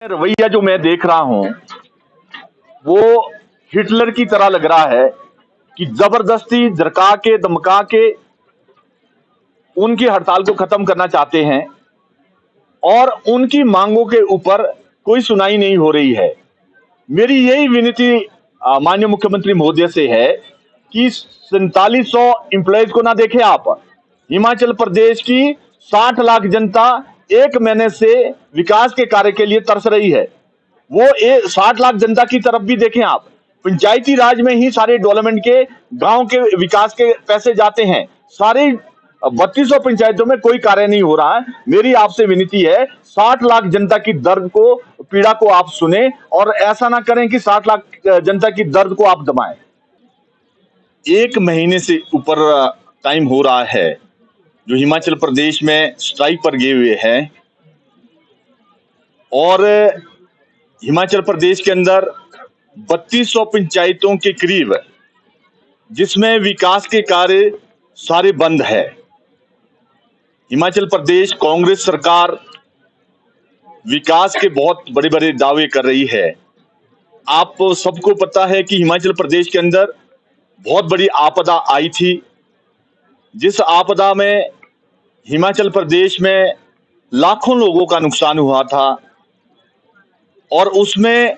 रवैया जो मैं देख रहा हूं वो हिटलर की तरह लग रहा है कि जबरदस्ती धमका के धमका के उनकी हड़ताल को खत्म करना चाहते हैं और उनकी मांगों के ऊपर कोई सुनाई नहीं हो रही है। मेरी यही विनती माननीय मुख्यमंत्री महोदय से है कि 4700 एम्प्लॉयज को ना देखें आप। हिमाचल प्रदेश की 60 लाख जनता एक महीने से विकास के कार्य के लिए तरस रही है। वो 60 लाख जनता की तरफ भी देखें आप। पंचायती राज में ही सारे डेवलपमेंट के गांव के विकास के पैसे जाते हैं। सारी 3200 पंचायतों में कोई कार्य नहीं हो रहा है। मेरी आपसे विनती है 60 लाख जनता की दर्द को पीड़ा को आप सुने और ऐसा ना करें कि 60 लाख जनता की दर्द को आप दबाएं। एक महीने से ऊपर टाइम हो रहा है जो हिमाचल प्रदेश में स्ट्राइक पर गए हुए हैं और हिमाचल प्रदेश के अंदर 3200 पंचायतों के करीब जिसमें विकास के कार्य सारे बंद है। हिमाचल प्रदेश कांग्रेस सरकार विकास के बहुत बड़े बड़े दावे कर रही है। आप सबको पता है कि हिमाचल प्रदेश के अंदर बहुत बड़ी आपदा आई थी, जिस आपदा में हिमाचल प्रदेश में लाखों लोगों का नुकसान हुआ था और उसमें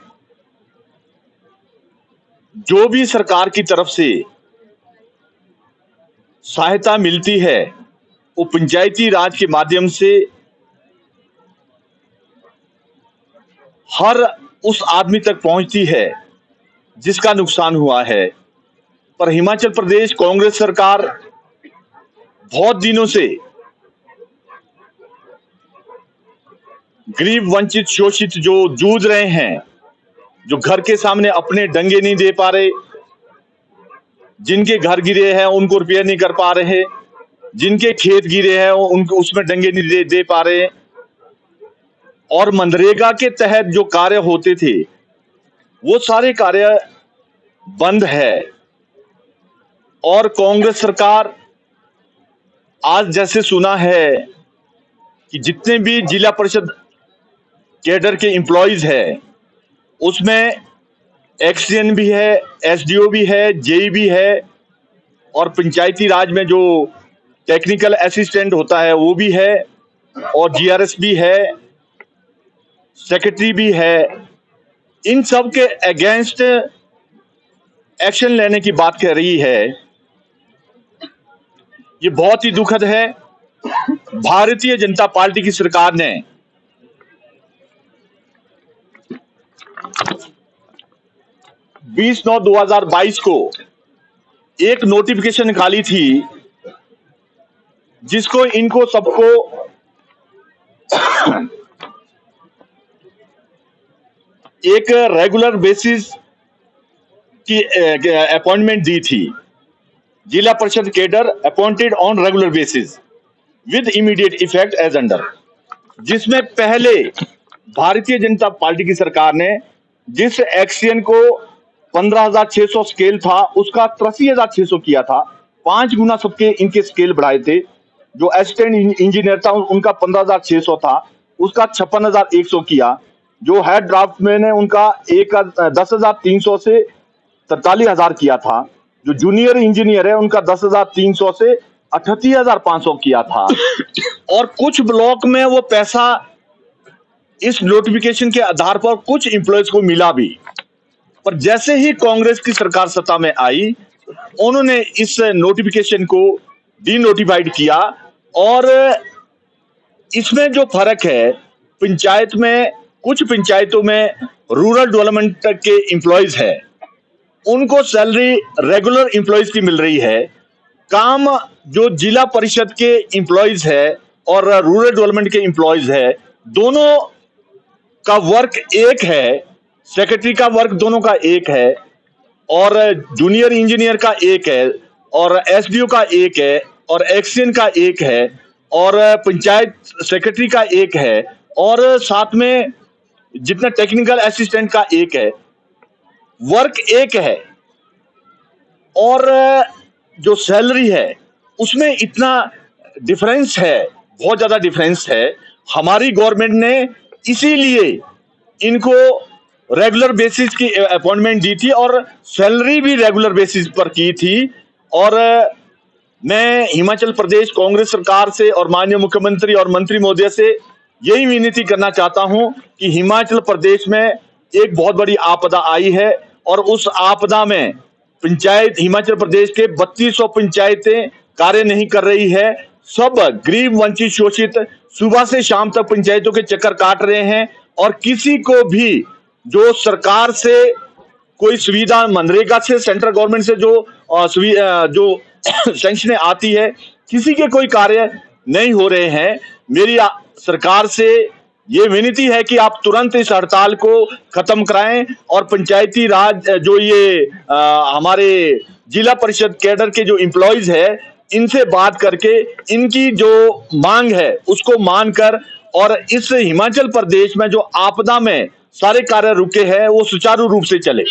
जो भी सरकार की तरफ से सहायता मिलती है वो पंचायती राज के माध्यम से हर उस आदमी तक पहुंचती है जिसका नुकसान हुआ है। पर हिमाचल प्रदेश कांग्रेस सरकार बहुत दिनों से गरीब वंचित शोषित जो जूझ रहे हैं, जो घर के सामने अपने डंगे नहीं दे पा रहे, जिनके घर गिरे हैं उनको रिपेयर नहीं कर पा रहे, जिनके खेत गिरे हैं उनको उसमें डंगे नहीं दे पा रहे, और मनरेगा के तहत जो कार्य होते थे वो सारे कार्य बंद है। और कांग्रेस सरकार आज जैसे सुना है कि जितने भी जिला परिषद कैडर के एम्प्लॉयज है उसमें एक्सडीएन भी है, एसडीओ भी है, जेई भी है और पंचायती राज में जो टेक्निकल असिस्टेंट होता है वो भी है और जीआरएस भी है, सेक्रेटरी भी है। इन सब के अगेंस्ट एक्शन लेने की बात कह रही है। ये बहुत ही दुखद है। भारतीय जनता पार्टी की सरकार ने 20/9/2022 को एक नोटिफिकेशन निकाली थी जिसको इनको सबको एक रेगुलर बेसिस की अपॉइंटमेंट दी थी। Zila Parishad cadre appointed on regular basis with immediate effect as under, जिसमें पहले भारतीय जनता पार्टी की सरकार ने जिस एक्सीएन को 15,600 स्केल था उसका 83,600 किया था। 5 गुना सबके इनके स्केल बढ़ाए थे। जो असिस्टेंट इंजीनियर था उनका 15,600 था, उसका 56,100 किया। जो हेड ड्राफ्टमैन है उनका 10,300 से 43,000 किया था। जो जूनियर इंजीनियर है उनका 10,300 से 38,500 किया था। और कुछ ब्लॉक में वो पैसा इस नोटिफिकेशन के आधार पर कुछ एम्प्लॉयज को मिला भी, पर जैसे ही कांग्रेस की सरकार सत्ता में आई उन्होंने इस नोटिफिकेशन को डीनोटिफाइड किया। और इसमें जो फर्क है, पंचायत में कुछ पंचायतों में रूरल डेवलपमेंट के एम्प्लॉयज है उनको सैलरी रेगुलर एम्प्लॉयज की मिल रही है। काम जो जिला परिषद के एम्प्लॉयज है और रूरल डेवलपमेंट के एम्प्लॉयज है दोनों का वर्क एक है, सेक्रेटरी का वर्क दोनों का एक है और जूनियर इंजीनियर का एक है और एसडीओ का एक है और एक्सीएन का एक है और पंचायत सेक्रेटरी का एक है और साथ में जितना टेक्निकल असिस्टेंट का एक है। वर्क एक है और जो सैलरी है उसमें इतना डिफरेंस है, बहुत ज्यादा डिफरेंस है। हमारी गवर्नमेंट ने इसीलिए इनको रेगुलर बेसिस की अपॉइंटमेंट दी थी और सैलरी भी रेगुलर बेसिस पर की थी। और मैं हिमाचल प्रदेश कांग्रेस सरकार से और माननीय मुख्यमंत्री और मंत्री महोदय से यही विनती करना चाहता हूं कि हिमाचल प्रदेश में एक बहुत बड़ी आपदा आई है और उस आपदा में पंचायत हिमाचल प्रदेश के 3200 पंचायतें कार्य नहीं कर रही है। सब गरीब वंचित शोषित सुबह से शाम तक पंचायतों के चक्कर काट रहे हैं और किसी को भी जो सरकार से कोई सुविधा मनरेगा से सेंट्रल गवर्नमेंट से जो सैंक्शन आती है, किसी के कोई कार्य नहीं हो रहे हैं। मेरी सरकार से ये विनती है कि आप तुरंत इस हड़ताल को खत्म कराएं और पंचायती राज जो ये हमारे जिला परिषद कैडर के जो एम्प्लॉइज है इनसे बात करके इनकी जो मांग है उसको मानकर और इस हिमाचल प्रदेश में जो आपदा में सारे कार्य रुके हैं वो सुचारू रूप से चले।